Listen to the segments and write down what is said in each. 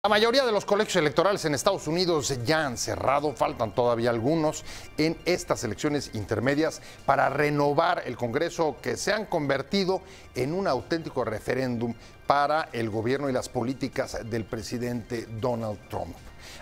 La mayoría de los colegios electorales en Estados Unidos ya han cerrado, faltan todavía algunos en estas elecciones intermedias para renovar el Congreso, que se han convertido en un auténtico referéndum para el gobierno y las políticas del presidente Donald Trump.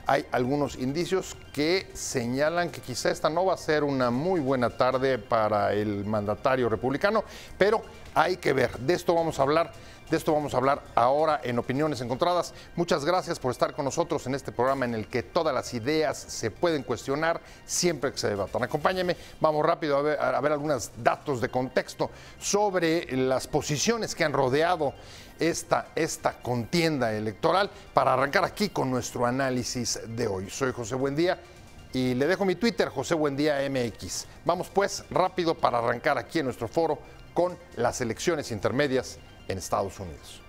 Hay algunos indicios que señalan que quizá esta no va a ser una muy buena tarde para el mandatario republicano, pero hay que ver. De esto vamos a hablar ahora en Opiniones Encontradas. Muchas gracias por estar con nosotros en este programa en el que todas las ideas se pueden cuestionar siempre que se debatan. Acompáñenme, vamos rápido a ver algunos datos de contexto sobre las posiciones que han rodeado esta contienda electoral para arrancar aquí con nuestro análisis de hoy. Soy José Buendía y le dejo mi Twitter, José Buendía MX. Vamos pues rápido para arrancar aquí en nuestro foro con las elecciones intermedias en Estados Unidos.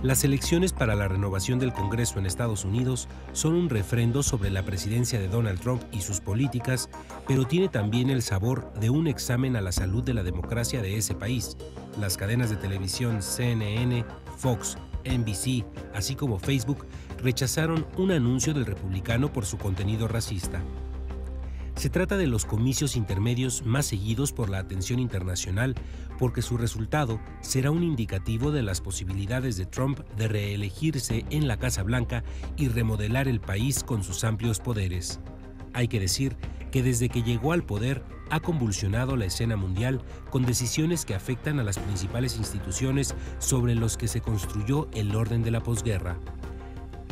Las elecciones para la renovación del Congreso en Estados Unidos son un refrendo sobre la presidencia de Donald Trump y sus políticas, pero tiene también el sabor de un examen a la salud de la democracia de ese país. Las cadenas de televisión CNN, Fox, NBC, así como Facebook, rechazaron un anuncio del republicano por su contenido racista. Se trata de los comicios intermedios más seguidos por la atención internacional porque su resultado será un indicativo de las posibilidades de Trump de reelegirse en la Casa Blanca y remodelar el país con sus amplios poderes. Hay que decir que desde que llegó al poder ha convulsionado la escena mundial con decisiones que afectan a las principales instituciones sobre los que se construyó el orden de la posguerra.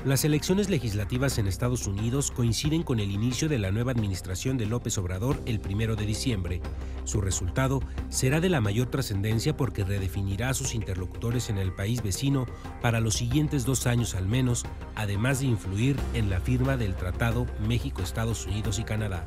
Las elecciones legislativas en Estados Unidos coinciden con el inicio de la nueva administración de López Obrador el 1 de diciembre. Su resultado será de la mayor trascendencia porque redefinirá a sus interlocutores en el país vecino para los siguientes 2 años al menos, además de influir en la firma del Tratado México, Estados Unidos y Canadá.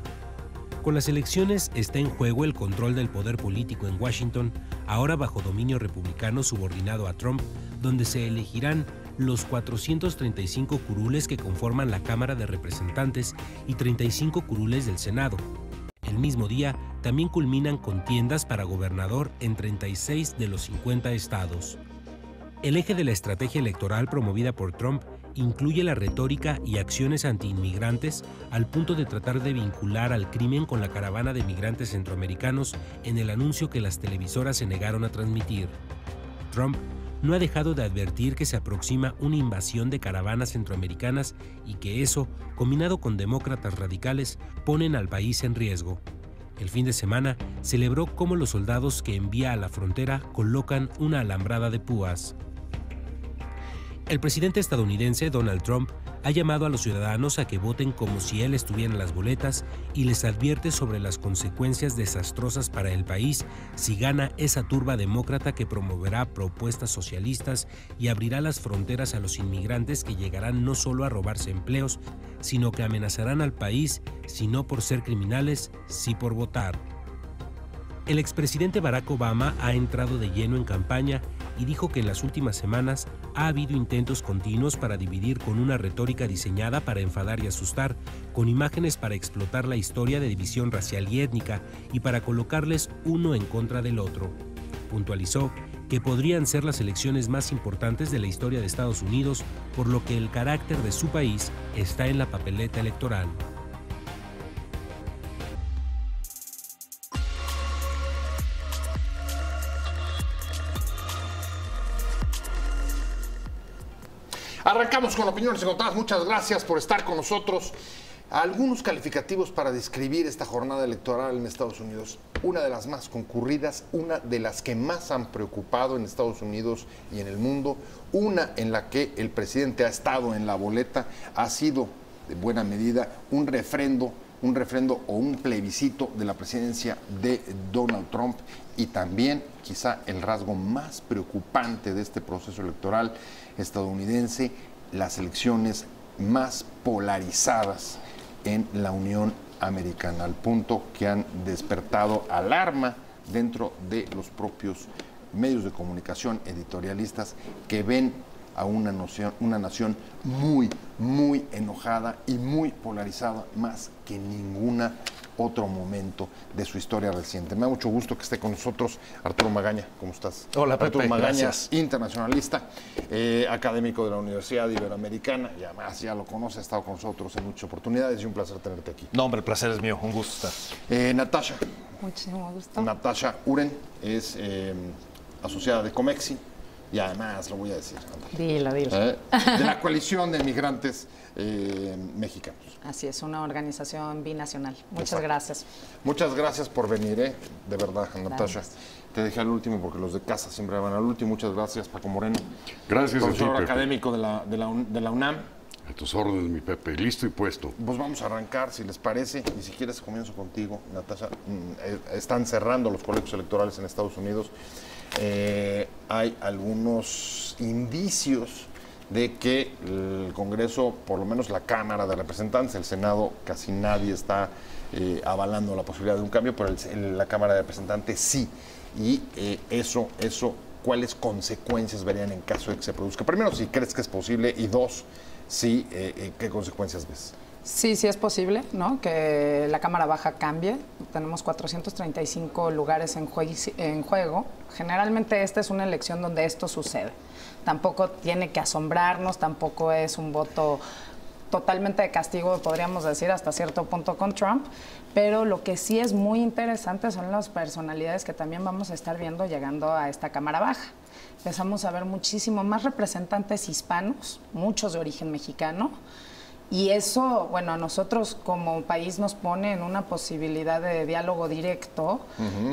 Con las elecciones está en juego el control del poder político en Washington, ahora bajo dominio republicano subordinado a Trump, donde se elegirán los 435 curules que conforman la Cámara de Representantes y 35 curules del Senado. El mismo día también culminan contiendas para gobernador en 36 de los 50 estados. El eje de la estrategia electoral promovida por Trump incluye la retórica y acciones antiinmigrantes al punto de tratar de vincular al crimen con la caravana de migrantes centroamericanos en el anuncio que las televisoras se negaron a transmitir. Trump no ha dejado de advertir que se aproxima una invasión de caravanas centroamericanas y que eso, combinado con demócratas radicales, ponen al país en riesgo. El fin de semana celebró cómo los soldados que envía a la frontera colocan una alambrada de púas. El presidente estadounidense Donald Trump ha llamado a los ciudadanos a que voten como si él estuviera en las boletas y les advierte sobre las consecuencias desastrosas para el país si gana esa turba demócrata que promoverá propuestas socialistas y abrirá las fronteras a los inmigrantes que llegarán no solo a robarse empleos, sino que amenazarán al país, si no por ser criminales, sí por votar. El expresidente Barack Obama ha entrado de lleno en campaña y dijo que en las últimas semanas ha habido intentos continuos para dividir con una retórica diseñada para enfadar y asustar, con imágenes para explotar la historia de división racial y étnica y para colocarles uno en contra del otro. Puntualizó que podrían ser las elecciones más importantes de la historia de Estados Unidos, por lo que el carácter de su país está en la papeleta electoral. Arrancamos con Opiniones Encontradas. Muchas gracias por estar con nosotros. Algunos calificativos para describir esta jornada electoral en Estados Unidos. Una de las más concurridas, una de las que más han preocupado en Estados Unidos y en el mundo, una en la que el presidente ha estado en la boleta, ha sido de buena medida un refrendo o un plebiscito de la presidencia de Donald Trump, y también quizá el rasgo más preocupante de este proceso electoral estadounidense, las elecciones más polarizadas en la Unión Americana, al punto que han despertado alarma dentro de los propios medios de comunicación editorialistas que ven a una nación muy, muy enojada y muy polarizada, más que ninguna otro momento de su historia reciente. Me da mucho gusto que esté con nosotros Arturo Magaña. ¿Cómo estás? Hola, Pepe. Arturo Magaña, gracias. Internacionalista, académico de la Universidad Iberoamericana, y además ya lo conoce, ha estado con nosotros en muchas oportunidades y un placer tenerte aquí. No, hombre, el placer es mío, un gusto estar. Natasha. Muchísimo gusto. Natasha Uren es asociada de Comexi y además, lo voy a decir, Dilo. de la coalición de migrantes mexicanos. Así es, una organización binacional. Muchas Exacto. gracias. Muchas gracias por venir, de verdad, Natasha. Gracias. Te dejé al último porque los de casa siempre van al último. Muchas gracias, Paco Moreno. Gracias a ti, Profesor Pepe. académico de la UNAM. A tus órdenes, mi Pepe. Listo y puesto. Pues vamos a arrancar, si les parece, y si quieres comienzo contigo, Natasha. Están cerrando los colegios electorales en Estados Unidos. Hay algunos indicios de que el Congreso, por lo menos la Cámara de Representantes, el Senado, casi nadie está avalando la posibilidad de un cambio, pero la Cámara de Representantes sí. Y eso, ¿cuáles consecuencias verían en caso de que se produzca? Primero, si crees que es posible, y dos, sí, ¿qué consecuencias ves? Sí, sí es posible, ¿no? Que la Cámara Baja cambie. Tenemos 435 lugares en juego. Generalmente esta es una elección donde esto sucede. Tampoco tiene que asombrarnos, tampoco es un voto totalmente de castigo, podríamos decir, hasta cierto punto con Trump, pero lo que sí es muy interesante son las personalidades que también vamos a estar viendo llegando a esta Cámara Baja. Empezamos a ver muchísimo más representantes hispanos, muchos de origen mexicano, y eso, bueno, a nosotros como país nos pone en una posibilidad de diálogo directo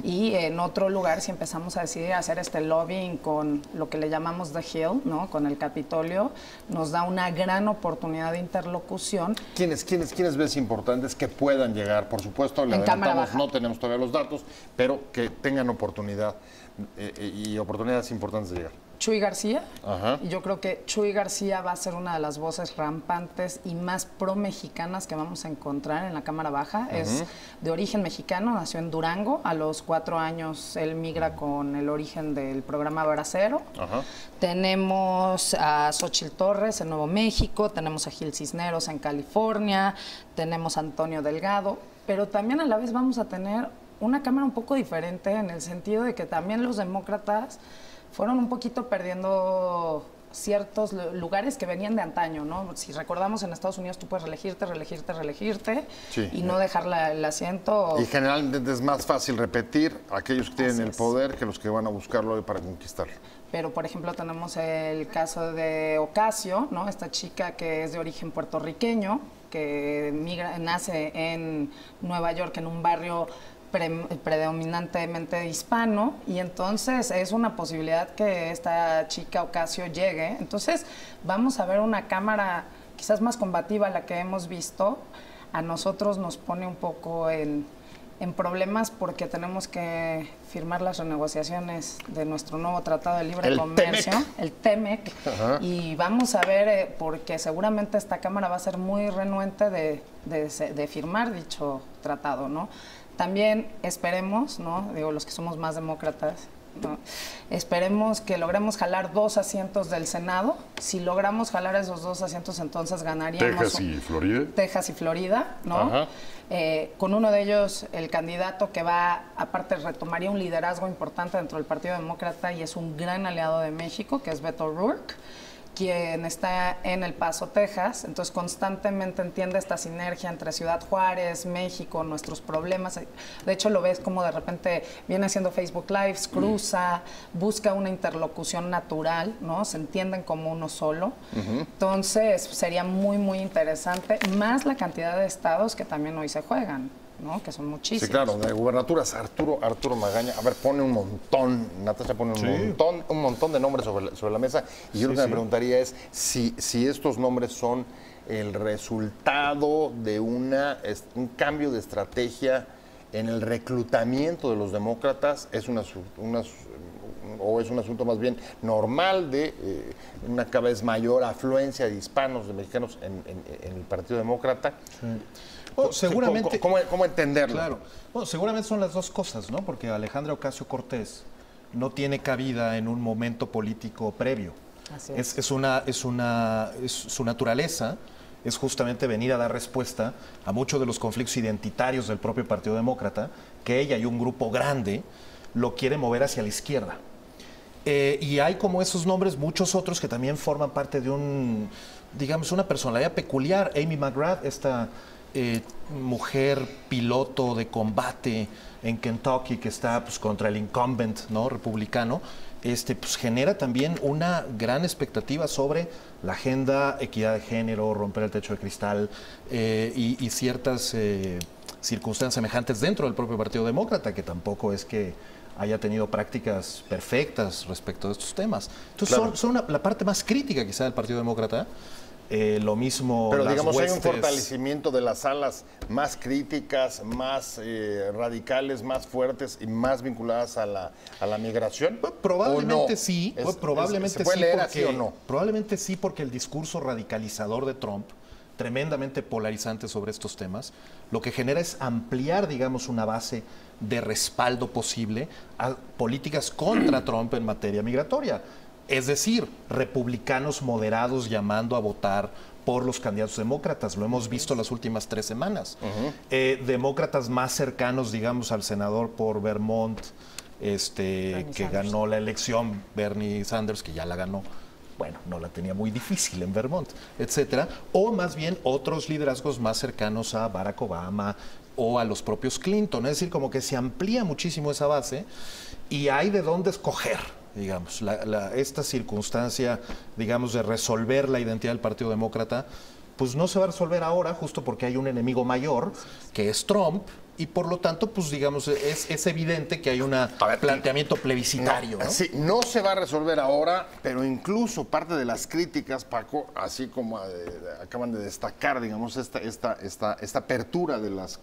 y en otro lugar si empezamos a decidir hacer este lobbying con lo que le llamamos The Hill, ¿no? Con el Capitolio, nos da una gran oportunidad de interlocución. ¿Quiénes ves importantes que puedan llegar? Por supuesto, le En Cámara adelantamos, Baja. no tenemos todavía los datos, pero que tengan oportunidad y oportunidades importantes de llegar. Chuy García, Ajá. y yo creo que Chuy García va a ser una de las voces rampantes y más pro-mexicanas que vamos a encontrar en la Cámara Baja. Es de origen mexicano, nació en Durango, a los 4 años él migra con el origen del programa Bracero. Ajá. Tenemos a Xochitl Torres en Nuevo México, tenemos a Gil Cisneros en California, tenemos a Antonio Delgado, pero también a la vez vamos a tener una Cámara un poco diferente en el sentido de que también los demócratas fueron un poquito perdiendo ciertos lugares que venían de antaño, ¿no? Si recordamos, en Estados Unidos tú puedes reelegirte Sí. y no dejar el asiento. Y generalmente es más fácil repetir a aquellos que tienen Así el es. poder que los que van a buscarlo para conquistarlo. Pero, por ejemplo, tenemos el caso de Ocasio, ¿no? Esta chica que es de origen puertorriqueño, que nace en Nueva York, en un barrio predominantemente hispano, y entonces es una posibilidad que esta chica Ocasio llegue. Entonces vamos a ver una Cámara quizás más combativa a la que hemos visto. A nosotros nos pone un poco en problemas porque tenemos que firmar las renegociaciones de nuestro nuevo Tratado de Libre El Comercio, TEMEC. el TEMEC, Ajá. y vamos a ver, porque seguramente esta Cámara va a ser muy renuente de firmar dicho tratado, ¿no? También esperemos, ¿no? Digo, los que somos más demócratas, ¿no? Esperemos que logremos jalar 2 asientos del Senado. Si logramos jalar esos 2 asientos, entonces ganaríamos Texas y Florida. Texas y Florida, ¿no? Ajá. Con uno de ellos, el candidato que va, aparte, retomaría un liderazgo importante dentro del Partido Demócrata y es un gran aliado de México, que es Beto O'Rourke, quien está en El Paso, Texas. Entonces, constantemente entiende esta sinergia entre Ciudad Juárez, México, nuestros problemas. De hecho, lo ves como de repente viene haciendo Facebook Lives, cruza, busca una interlocución natural, ¿no? Se entienden como uno solo. Entonces, sería muy, muy interesante, más la cantidad de estados que también hoy se juegan, ¿no? Que son muchísimos. Sí, claro, de gubernaturas, Arturo Magaña. A ver, pone un montón, Natasha pone un montón de nombres sobre la mesa. Y yo lo que me preguntaría es si estos nombres son el resultado de un cambio de estrategia en el reclutamiento de los demócratas, o es un asunto más bien normal de una cada vez mayor afluencia de hispanos, de mexicanos en el Partido Demócrata. Bueno, seguramente. ¿Cómo entenderlo? Claro. Bueno, seguramente son las dos cosas, ¿no? Porque Alejandra Ocasio-Cortez no tiene cabida en un momento político previo. Así es. Su naturaleza es justamente venir a dar respuesta a muchos de los conflictos identitarios del propio Partido Demócrata, que ella y un grupo grande lo quiere mover hacia la izquierda. Y hay como esos nombres, muchos otros que también forman parte de una personalidad peculiar. Amy McGrath, esta mujer piloto de combate en Kentucky que está pues, contra el incumbent, ¿no?, republicano, pues, genera también una gran expectativa sobre la agenda, equidad de género, romper el techo de cristal y ciertas circunstancias semejantes dentro del propio Partido Demócrata, que tampoco es que haya tenido prácticas perfectas respecto de estos temas. Entonces claro, son la parte más crítica quizá del Partido Demócrata. Lo mismo pero las digamos hay un huestes. fortalecimiento de las alas más críticas, más radicales, más fuertes y más vinculadas a la migración. Pues probablemente ¿o no? sí, probablemente ¿se puede sí leer porque, así o no? probablemente sí porque el discurso radicalizador de Trump, tremendamente polarizante sobre estos temas, lo que genera es ampliar, digamos, una base de respaldo posible a políticas contra Trump en materia migratoria. Es decir, republicanos moderados llamando a votar por los candidatos demócratas. Lo hemos visto las últimas 3 semanas. Demócratas más cercanos, digamos, al senador por Vermont, que ganó la elección, Bernie Sanders, que ya la ganó. Bueno, no la tenía muy difícil en Vermont, etcétera. O más bien otros liderazgos más cercanos a Barack Obama o a los propios Clinton. Es decir, como que se amplía muchísimo esa base y hay de dónde escoger, digamos. Esta circunstancia, digamos, de resolver la identidad del Partido Demócrata, pues no se va a resolver ahora, justo porque hay un enemigo mayor, que es Trump, y por lo tanto, pues digamos, es evidentemente que hay un planteamiento plebiscitario, ¿no? Sí, no se va a resolver ahora, pero incluso parte de las críticas, Paco, así como acaban de destacar, digamos, esta apertura de los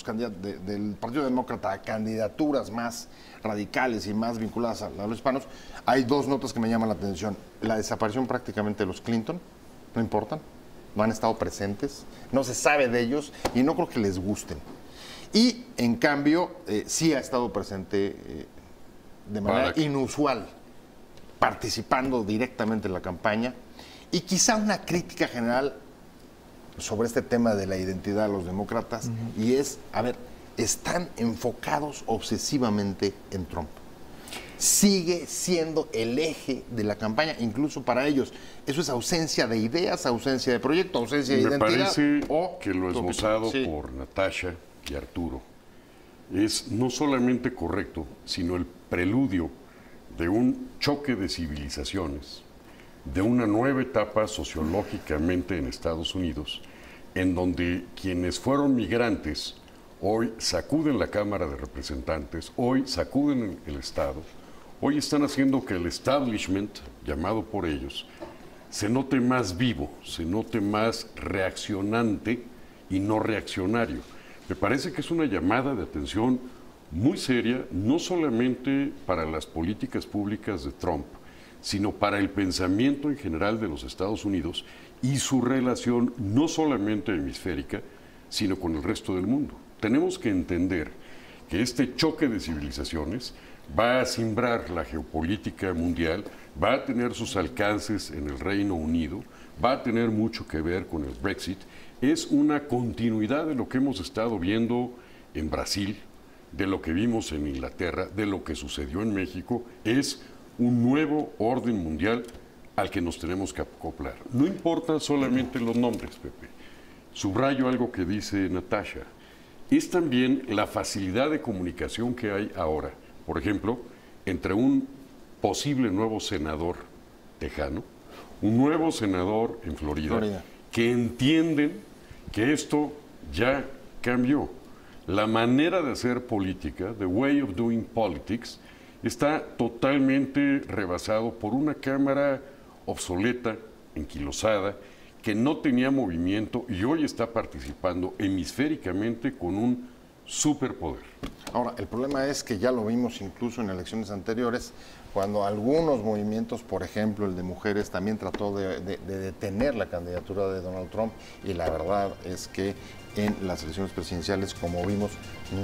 candidatos del Partido Demócrata a candidaturas más radicales y más vinculadas a los hispanos, hay 2 notas que me llaman la atención. La desaparición prácticamente de los Clinton, no importan, no han estado presentes, no se sabe de ellos y no creo que les gusten. Y, en cambio, sí ha estado presente de manera inusual, participando directamente en la campaña. Y quizá una crítica general sobre este tema de la identidad de los demócratas, y es, a ver, están enfocados obsesivamente en Trump. Sigue siendo el eje de la campaña, incluso para ellos. Eso es ausencia de ideas, ausencia de proyecto, ausencia de identidad. Me parece que lo esbozado por Natasha y Arturo es no solamente correcto, sino el preludio de un choque de civilizaciones, de una nueva etapa sociológicamente en Estados Unidos, en donde quienes fueron migrantes hoy sacuden la Cámara de Representantes, hoy sacuden el Estado, hoy están haciendo que el establishment, llamado por ellos, se note más vivo, se note más reaccionante y no reaccionario. Me parece que es una llamada de atención muy seria, no solamente para las políticas públicas de Trump, sino para el pensamiento en general de los Estados Unidos y su relación no solamente hemisférica, sino con el resto del mundo. Tenemos que entender que este choque de civilizaciones va a simbrar la geopolítica mundial, va a tener sus alcances en el Reino Unido, va a tener mucho que ver con el Brexit. Es una continuidad de lo que hemos estado viendo en Brasil, de lo que vimos en Inglaterra, de lo que sucedió en México. Es un nuevo orden mundial al que nos tenemos que acoplar. No importan solamente los nombres, Pepe. Subrayo algo que dice Natasha. Es también la facilidad de comunicación que hay ahora, por ejemplo, entre un posible nuevo senador tejano, un nuevo senador en Florida. Que entienden que esto ya cambió. La manera de hacer política, the way of doing politics, está totalmente rebasado por una Cámara obsoleta, enquilosada, que no tenía movimiento y hoy está participando hemisféricamente con un superpoder. Ahora, el problema es que ya lo vimos incluso en elecciones anteriores, cuando algunos movimientos, por ejemplo el de mujeres, también trató de detener la candidatura de Donald Trump, y la verdad es que en las elecciones presidenciales, como vimos,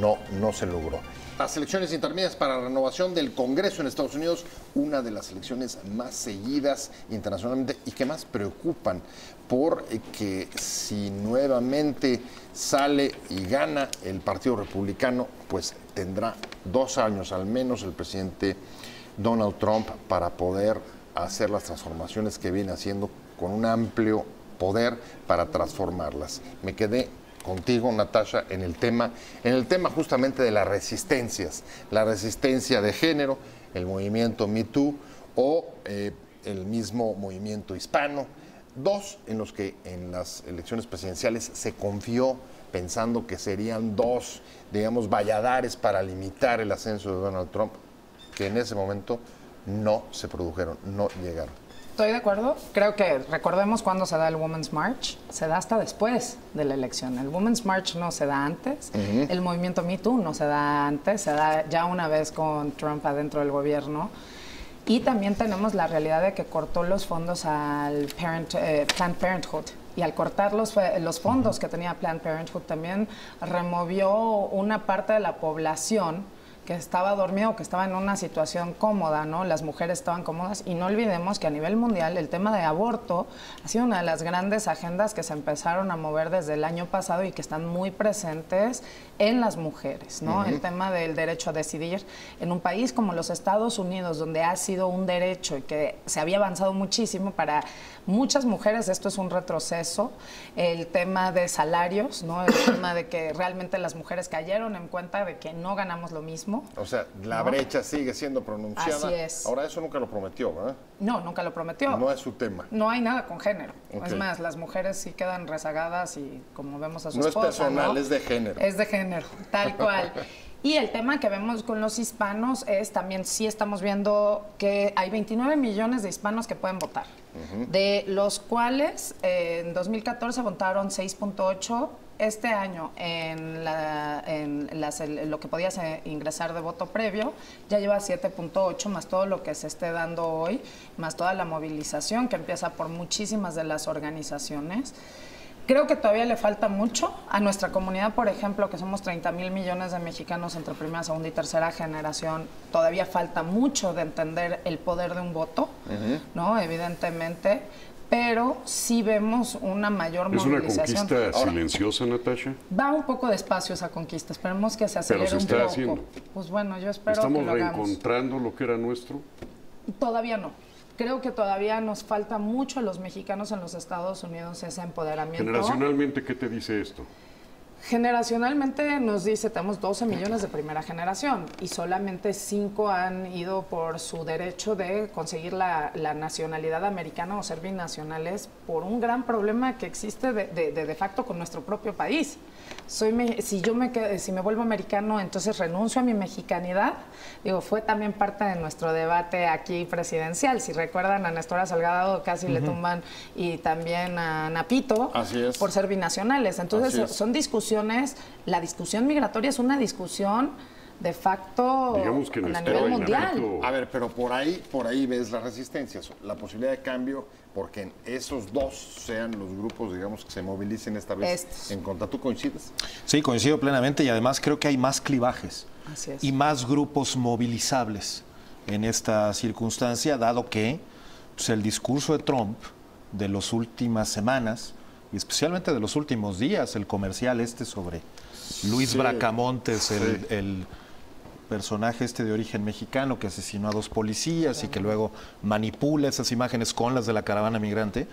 no se logró. Las elecciones intermedias para la renovación del Congreso en Estados Unidos, una de las elecciones más seguidas internacionalmente y que más preocupan, porque si nuevamente sale y gana el Partido Republicano, pues tendrá 2 años al menos el presidente Donald Trump para poder hacer las transformaciones que viene haciendo, con un amplio poder para transformarlas. Me quedé contigo, Natasha, en el tema justamente de las resistencias, la resistencia de género, el movimiento Me Too o el mismo movimiento hispano, 2 en los que en las elecciones presidenciales se confió pensando que serían 2, digamos, valladares para limitar el ascenso de Donald Trump, que en ese momento no se produjeron, no llegaron. Estoy de acuerdo. Creo que recordemos cuándo se da el Women's March. Se da hasta después de la elección. El Women's March no se da antes. El movimiento Me Too no se da antes. Se da ya una vez con Trump adentro del gobierno. Y también tenemos la realidad de que cortó los fondos al Planned Parenthood. Y al cortar los fondos que tenía Planned Parenthood, también removió una parte de la población que estaba dormido, que estaba en una situación cómoda, ¿no? Las mujeres estaban cómodas, y no olvidemos que a nivel mundial el tema de aborto ha sido una de las grandes agendas que se empezaron a mover desde el año pasado y que están muy presentes en las mujeres, ¿no? El tema del derecho a decidir en un país como los Estados Unidos, donde ha sido un derecho y que se había avanzado muchísimo. Para muchas mujeres esto es un retroceso. El tema de salarios, ¿no? El tema de que realmente las mujeres cayeron en cuenta de que no ganamos lo mismo. O sea, la brecha sigue siendo pronunciada. Así es. Ahora, eso nunca lo prometió, ¿verdad? No, nunca lo prometió. No es su tema. No hay nada con género. Okay. Es más, las mujeres sí quedan rezagadas, y como vemos a su esposa. No es personal, ¿no? Es de género. Es de género, tal cual. Y el tema que vemos con los hispanos es también, sí estamos viendo que hay 29 millones de hispanos que pueden votar, de los cuales en 2014 votaron 6.8. Este año, en lo que podías ingresar de voto previo, ya lleva 7.8, más todo lo que se esté dando hoy, más toda la movilización que empieza por muchísimas de las organizaciones. Creo que todavía le falta mucho a nuestra comunidad, por ejemplo, que somos 30,000 millones de mexicanos entre primera, segunda y tercera generación. Todavía falta mucho de entender el poder de un voto, ¿no? Evidentemente. Pero sí vemos una mayor movilización. ¿Es una conquista silenciosa, Natasha? Va un poco despacio esa conquista. Esperemos que se acelere un poco. Pero se está haciendo. Pues bueno, yo espero que lo hagamos. ¿Estamos reencontrando lo que era nuestro? Todavía no. Creo que todavía nos falta mucho a los mexicanos en los Estados Unidos ese empoderamiento. Generacionalmente, ¿qué te dice esto? Generacionalmente nos dice, tenemos 12 millones de primera generación y solamente 5 han ido por su derecho de conseguir la nacionalidad americana o ser binacionales, por un gran problema que existe de facto con nuestro propio país. Si me vuelvo americano, entonces renuncio a mi mexicanidad. Digo, fue también parte de nuestro debate aquí presidencial. Si recuerdan, a Nestora Salgado casi le tumban, y también a Napito, por ser binacionales. Entonces son discusiones. La discusión migratoria es una discusión de facto a nivel mundial. A ver, pero por ahí ves las resistencias, la posibilidad de cambio, porque esos 2 sean los grupos, digamos, que se movilicen esta vez en contra. ¿Tú coincides? Sí, coincido plenamente, y además creo que hay más clivajes y más grupos movilizables en esta circunstancia, dado que pues, el discurso de Trump de las últimas semanas, y especialmente de los últimos días, el comercial sobre Luis Bracamontes, el personaje de origen mexicano que asesinó a 2 policías y que luego manipula esas imágenes con las de la caravana migrante,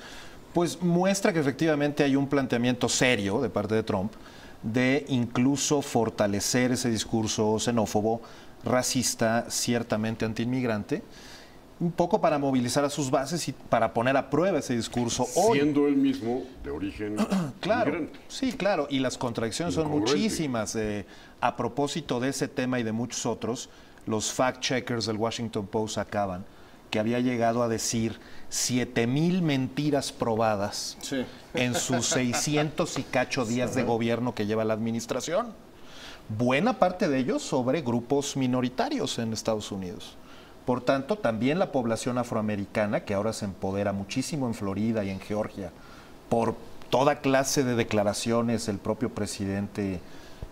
pues muestra que efectivamente hay un planteamiento serio de parte de Trump de incluso fortalecer ese discurso xenófobo, racista, ciertamente antiinmigrante, un poco para movilizar a sus bases y para poner a prueba ese discurso hoy. Siendo él mismo de origen migrante. Sí, claro, y las contradicciones son muchísimas. A propósito de ese tema y de muchos otros, los fact-checkers del Washington Post sacaban que había llegado a decir 7,000 mentiras probadas en sus 600 y cacho días de gobierno que lleva la administración. Buena parte de ellos sobre grupos minoritarios en Estados Unidos. Por tanto, también la población afroamericana, que ahora se empodera muchísimo en Florida y en Georgia, por toda clase de declaraciones, el propio presidente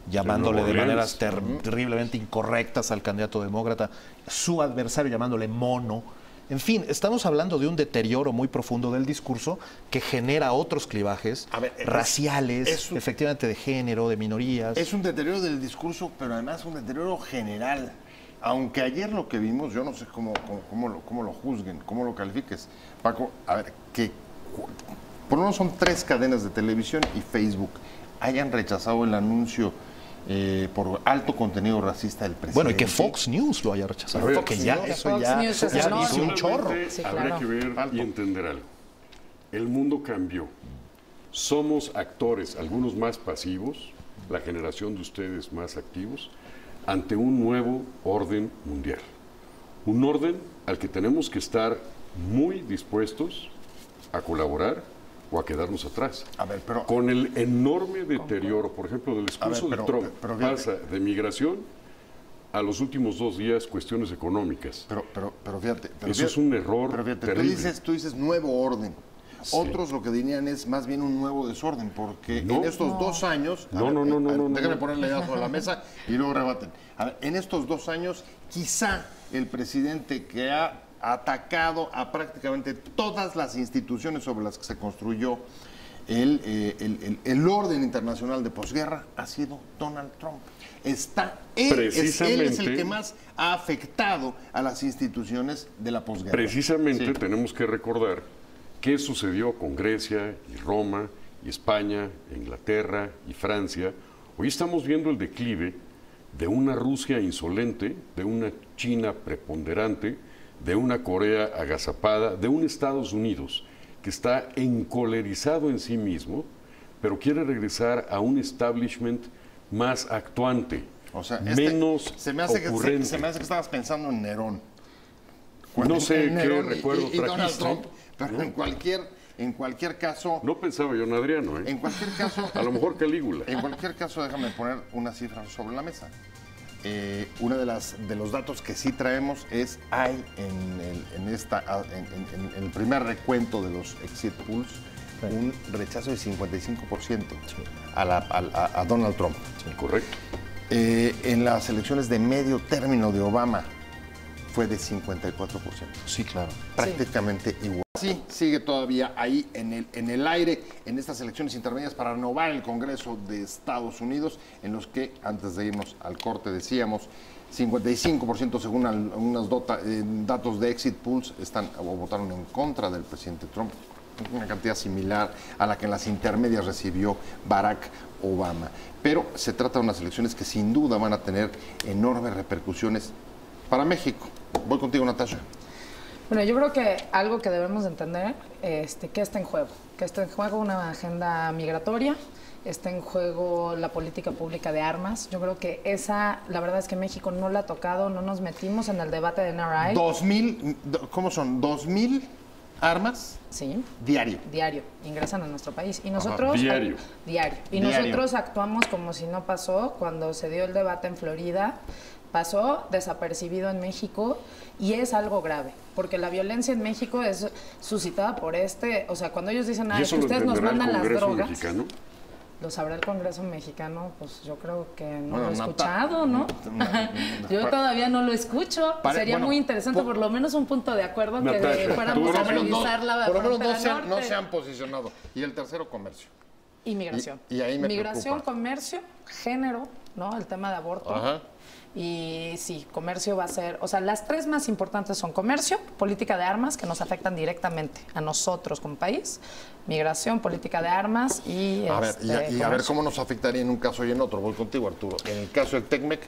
llamándole de maneras terriblemente incorrectas al candidato demócrata, su adversario llamándole mono. En fin, estamos hablando de un deterioro muy profundo del discurso que genera otros clivajes raciales, efectivamente de género, de minorías. Es un deterioro del discurso, pero además un deterioro general. Aunque ayer lo que vimos, yo no sé cómo lo juzguen, cómo lo califiques. Paco, a ver, que por lo menos son 3 cadenas de televisión y Facebook hayan rechazado el anuncio por alto contenido racista del presidente. Bueno, y que Fox News lo haya rechazado. Porque ya dice un chorro. Sí, habría que ver y entender algo. El mundo cambió. Somos actores, algunos más pasivos, la generación de ustedes más activos, ante un nuevo orden mundial. Un orden al que tenemos que estar muy dispuestos a colaborar o a quedarnos atrás. A ver, pero, con el enorme deterioro, por ejemplo, del discurso de Trump, pasa de migración a los últimos 2 días cuestiones económicas. Pero fíjate. Eso es un error terrible. Tú dices nuevo orden. Sí. Otros lo que dirían es más bien un nuevo desorden, porque en estos 2 años... Déjame ponerle debajo de la mesa y luego rebaten. A ver, en estos 2 años, quizá el presidente que ha atacado a prácticamente todas las instituciones sobre las que se construyó el orden internacional de posguerra ha sido Donald Trump. Él es el que más ha afectado a las instituciones de la posguerra. Precisamente tenemos que recordar qué sucedió con Grecia y Roma y España, e Inglaterra y Francia. Hoy estamos viendo el declive de una Rusia insolente, de una China preponderante, de una Corea agazapada, de un Estados Unidos que está encolerizado en sí mismo, pero quiere regresar a un establishment más actuante, menos ocurrente. Se me hace que estabas pensando en Nerón. No sé qué recuerdo y Donald Trump, pero en cualquier caso... No pensaba yo en Adriano, En cualquier caso... A lo mejor Calígula. En cualquier caso, déjame poner una cifra sobre la mesa. Uno de los datos que sí traemos es, hay en el primer recuento de los exit polls un rechazo de 55% a Donald Trump. Sí, correcto. En las elecciones de medio término de Obama fue de 54%. Sí, claro. Prácticamente igual. Sí, sigue todavía ahí en el aire en estas elecciones intermedias para renovar el Congreso de Estados Unidos, en los que, antes de irnos al corte, decíamos, 55% según algunos datos de exit polls votaron en contra del presidente Trump, una cantidad similar a la que en las intermedias recibió Barack Obama. Pero se trata de unas elecciones que sin duda van a tener enormes repercusiones para México. Voy contigo, Natasha. Bueno, yo creo que algo que debemos entender, que está en juego. Que está en juego una agenda migratoria, está en juego la política pública de armas. Yo creo que la verdad es que México no la ha tocado, no nos metimos en el debate de NRA. 2,000, ¿cómo son? 2,000 armas. Sí. Diario. Ingresan a nuestro país. Y nosotros... Diario. Nosotros actuamos como si no pasó cuando se dio el debate en Florida. Pasó desapercibido en México y es algo grave, porque la violencia en México es suscitada por o sea, cuando ellos dicen, que ustedes nos mandan las drogas, mexicano? Lo sabrá el Congreso mexicano, pues yo creo que no lo he escuchado, ¿no? Yo todavía no lo escucho. Sería muy interesante, por lo menos un punto de acuerdo, que fuéramos a revisar la por lo menos no se han posicionado. Y el tercero, comercio. Y migración. Y ahí me migración, preocupa. Comercio, género, ¿no? El tema de aborto. Ajá. Y sí, comercio va a ser, o sea, las 3 más importantes son comercio, política de armas, que nos afectan directamente a nosotros como país, migración, política de armas y a ver cómo nos afectaría en un caso y en otro. Voy contigo, Arturo. En el caso del TECMEC,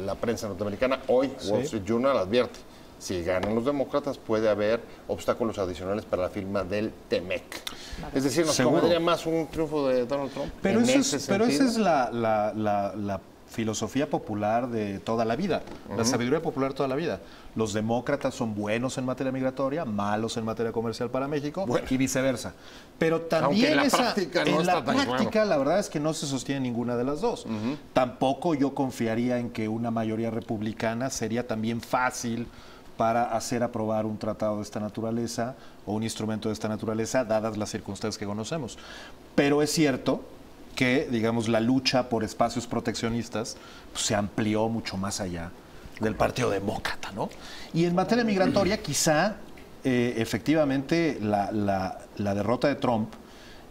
la prensa norteamericana, hoy, Wall Street Journal advierte, si ganan los demócratas puede haber obstáculos adicionales para la firma del TEMEC. Es decir, nos convendría más un triunfo de Donald Trump. Pero esa es la filosofía popular de toda la vida, la sabiduría popular de toda la vida. Los demócratas son buenos en materia migratoria, malos en materia comercial para México y viceversa. Pero también en la práctica la verdad es que no se sostiene ninguna de las dos. Tampoco yo confiaría en que una mayoría republicana sería también fácil para hacer aprobar un tratado de esta naturaleza o un instrumento de esta naturaleza, dadas las circunstancias que conocemos. Pero es cierto que, digamos, la lucha por espacios proteccionistas pues, se amplió mucho más allá del Partido Demócrata, ¿no? Y en materia migratoria, quizá, efectivamente, la derrota de Trump,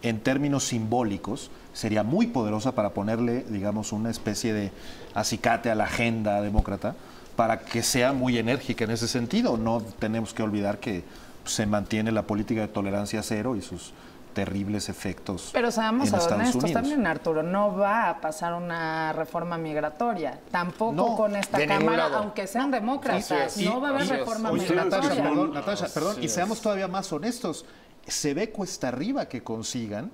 en términos simbólicos, sería muy poderosa para ponerle, digamos, una especie de acicate a la agenda demócrata, para que sea muy enérgica en ese sentido. No tenemos que olvidar que se mantiene la política de tolerancia cero y sus terribles efectos. Pero seamos en Estados honestos Unidos. también, Arturo, no va a pasar una reforma migratoria. Tampoco No, con esta de ningún Cámara, lado. aunque sean demócratas, Y- no va a haber así es. reforma Oye, migratoria. Natasha, perdón, y seamos todavía más honestos. Se ve cuesta arriba que consigan,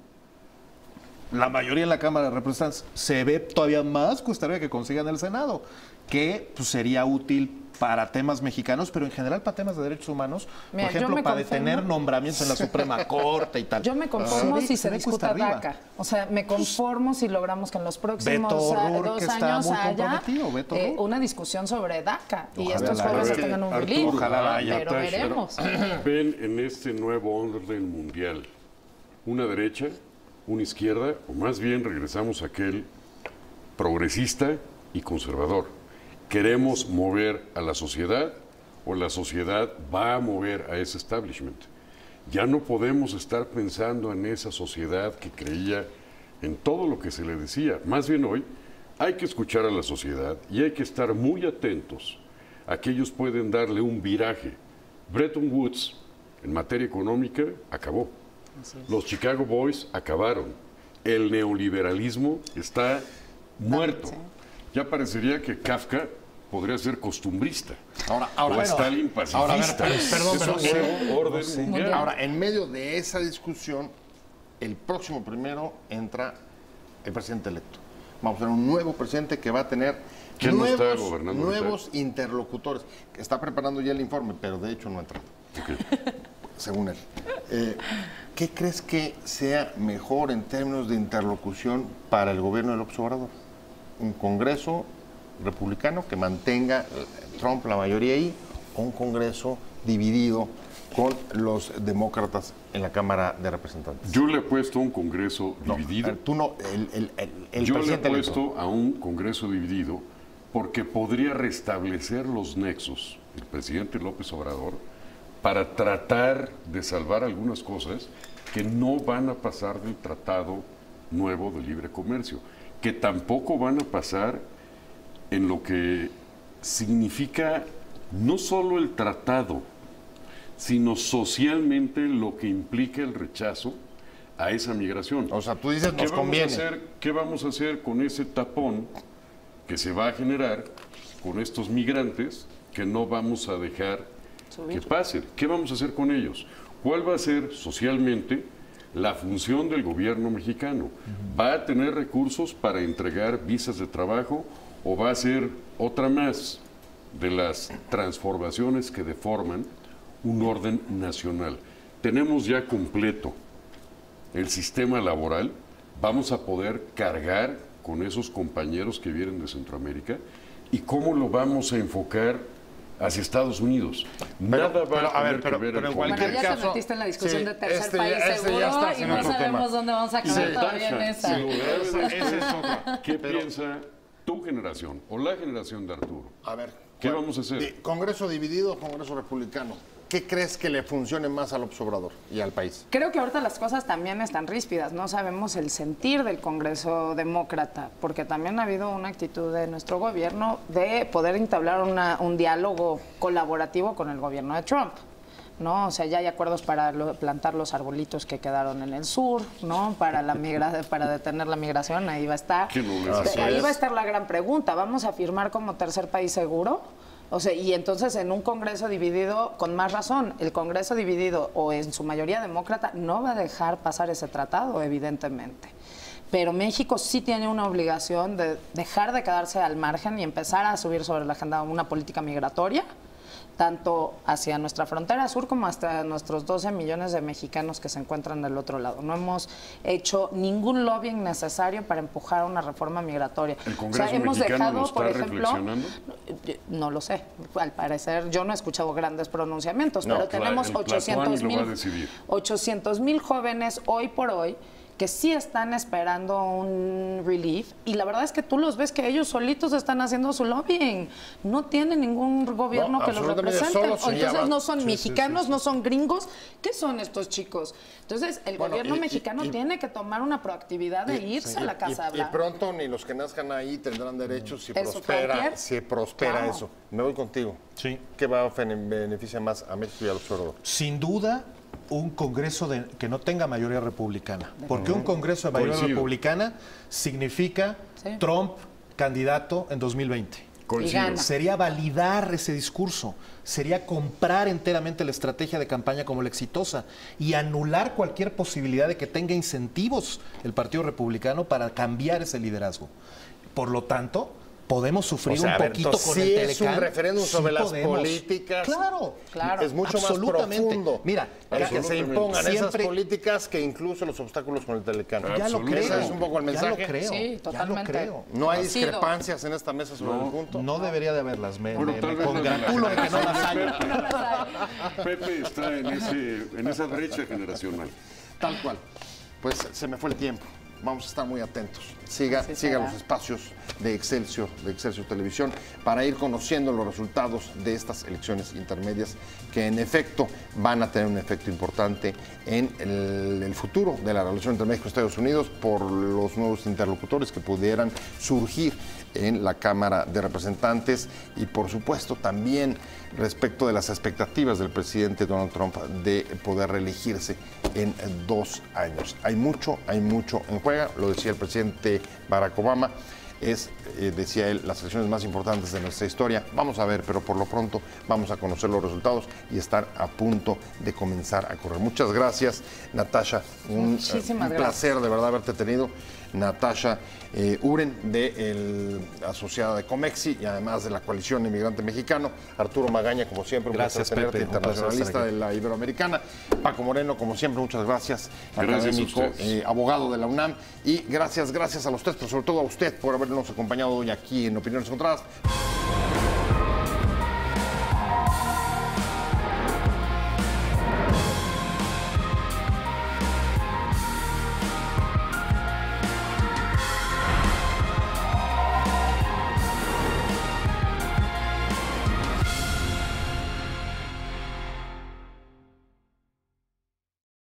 la mayoría en la Cámara de Representantes, se ve todavía más cuesta arriba que consigan el Senado, que pues, sería útil para temas mexicanos, pero en general para temas de derechos humanos, Mira, por yo ejemplo, me para conformo. detener nombramientos en la Suprema Corte y tal. Yo me conformo si se ve cuesta discuta arriba. DACA. O sea, me conformo si logramos que en los próximos Beto O'Rourke, 2 que está años muy haya comprometido, Beto O'Rourke. una discusión sobre DACA. Y Ojalá estos la jóvenes haya. tengan un Arturo, relief. ojalá la haya. Pero Natasha, veremos. Ven en este nuevo orden mundial una derecha, una izquierda, o más bien regresamos a aquel progresista y conservador. ¿Queremos mover a la sociedad o la sociedad va a mover a ese establishment? Ya no podemos estar pensando en esa sociedad que creía en todo lo que se le decía. Más bien hoy hay que escuchar a la sociedad y hay que estar muy atentos a que ellos pueden darle un viraje. Bretton Woods, en materia económica, acabó. Los Chicago Boys acabaron. El neoliberalismo está muerto. Ya parecería que Kafka podría ser costumbrista. O Stalin pacifista. ahora, a ver, perdón, es pero un nuevo orden mundial. Ahora, en medio de esa discusión, el próximo primero entra el presidente electo. Vamos a tener un nuevo presidente que va a tener ¿Quién no está gobernando nuevos interlocutores. Que está preparando ya el informe, pero de hecho no ha entrado, según él. ¿Qué crees que sea mejor en términos de interlocución para el gobierno de López Obrador? ¿Un Congreso republicano que mantenga Trump la mayoría ahí o un Congreso dividido con los demócratas en la Cámara de Representantes? Yo le apuesto a un Congreso dividido. Tú no, el Yo le presidente electo. apuesto a un Congreso dividido porque podría restablecer los nexos el presidente López Obrador para tratar de salvar algunas cosas que no van a pasar del Tratado Nuevo de Libre Comercio, que tampoco van a pasar en lo que significa no solo el tratado, sino socialmente lo que implica el rechazo a esa migración. O sea, tú dices nos conviene. ¿Qué vamos a hacer con ese tapón que se va a generar con estos migrantes que no vamos a dejar que pasen? ¿Qué vamos a hacer con ellos? ¿Cuál va a ser socialmente la función del gobierno mexicano? ¿Va a tener recursos para entregar visas de trabajo o va a ser otra más de las transformaciones que deforman un orden nacional? Tenemos ya completo el sistema laboral, vamos a poder cargar con esos compañeros que vienen de Centroamérica y cómo lo vamos a enfocar hacia Estados Unidos. Nada va a tener que ver pero el en cualquier Bueno, ya te caso, metiste en la discusión sí, de tercer este país ya seguro estás y en no otro sabemos tema. dónde vamos a acabar todavía en esa. Ese es otro. ¿Qué piensa tu generación o la generación de Arturo? A ver, ¿Qué vamos a hacer? ¿Congreso dividido o Congreso republicano? ¿Qué crees que le funcione más al López Obrador y al país? Creo que ahorita las cosas también están ríspidas. No sabemos el sentir del Congreso demócrata, porque también ha habido una actitud de nuestro gobierno de poder entablar un diálogo colaborativo con el gobierno de Trump. ¿No? O sea, ya hay acuerdos para plantar los arbolitos que quedaron en el sur, ¿no? Para detener la migración, ahí va a estar. ¿Qué no les hace? Ahí va a estar la gran pregunta. ¿Vamos a firmar como tercer país seguro? O sea, y entonces en un Congreso dividido, con más razón, el Congreso dividido o en su mayoría demócrata no va a dejar pasar ese tratado, evidentemente. Pero México sí tiene una obligación de dejar de quedarse al margen y empezar a subir sobre la agenda una política migratoria, tanto hacia nuestra frontera sur como hasta nuestros 12 millones de mexicanos que se encuentran del otro lado. No hemos hecho ningún lobbying necesario para empujar una reforma migratoria. ¿El Congreso mexicano lo está reflexionando? No lo sé. Al parecer, yo no he escuchado grandes pronunciamientos, pero tenemos 800,000 jóvenes hoy por hoy que sí están esperando un relief, y la verdad es que tú los ves que ellos solitos están haciendo su lobbying. No tienen ningún gobierno que los represente. Entonces no son mexicanos, no son gringos. ¿Qué son estos chicos? Entonces el gobierno mexicano tiene que tomar una proactividad de irse a la Casa Blanca. Y pronto ni los que nazcan ahí tendrán derechos si prospera claro. eso. Me voy contigo. Sí. ¿Qué va a beneficiar más a México y al observador? Sin duda, un Congreso que no tenga mayoría republicana. Porque un Congreso de mayoría republicana significa Trump candidato en 2020. Sería validar ese discurso, sería comprar enteramente la estrategia de campaña como la exitosa y anular cualquier posibilidad de que tenga incentivos el Partido Republicano para cambiar ese liderazgo. Por lo tanto, podemos sufrir un poquito con el Telecán. Es un referéndum sobre las políticas. Claro, es mucho más profundo. Mira, que se impongan esas políticas que incluso los obstáculos con el Telecán. Ya lo creo. Ese es un poco el mensaje. Ya lo creo. Sí, totalmente. Ya lo creo. No hay discrepancias en esta mesa sobre el punto. No debería de haberlas. Me congratulo de que no las haya. Pepe está en esa brecha generacional. Tal cual. Pues se me fue el tiempo. Vamos a estar muy atentos. Siga los espacios de Excelsior Televisión para ir conociendo los resultados de estas elecciones intermedias que en efecto van a tener un efecto importante en el futuro de la relación entre México y Estados Unidos por los nuevos interlocutores que pudieran surgir en la Cámara de Representantes y por supuesto también respecto de las expectativas del presidente Donald Trump de poder reelegirse en 2 años. Hay mucho en juego, lo decía el presidente Barack Obama, decía él, las elecciones más importantes de nuestra historia. Vamos a ver, pero por lo pronto vamos a conocer los resultados y estar a punto de comenzar a correr. Muchas gracias, Natasha. Un placer de verdad haberte tenido. Natasha Uren, asociada de Comexi y además de la Coalición Inmigrante Mexicano. Arturo Magaña, como siempre, gracias, un placer Pepe, internacionalista de la Iberoamericana. Paco Moreno, como siempre, muchas gracias. Académico, abogado de la UNAM. Y gracias a los tres, pero sobre todo a usted por habernos acompañado hoy aquí en Opiniones Encontradas.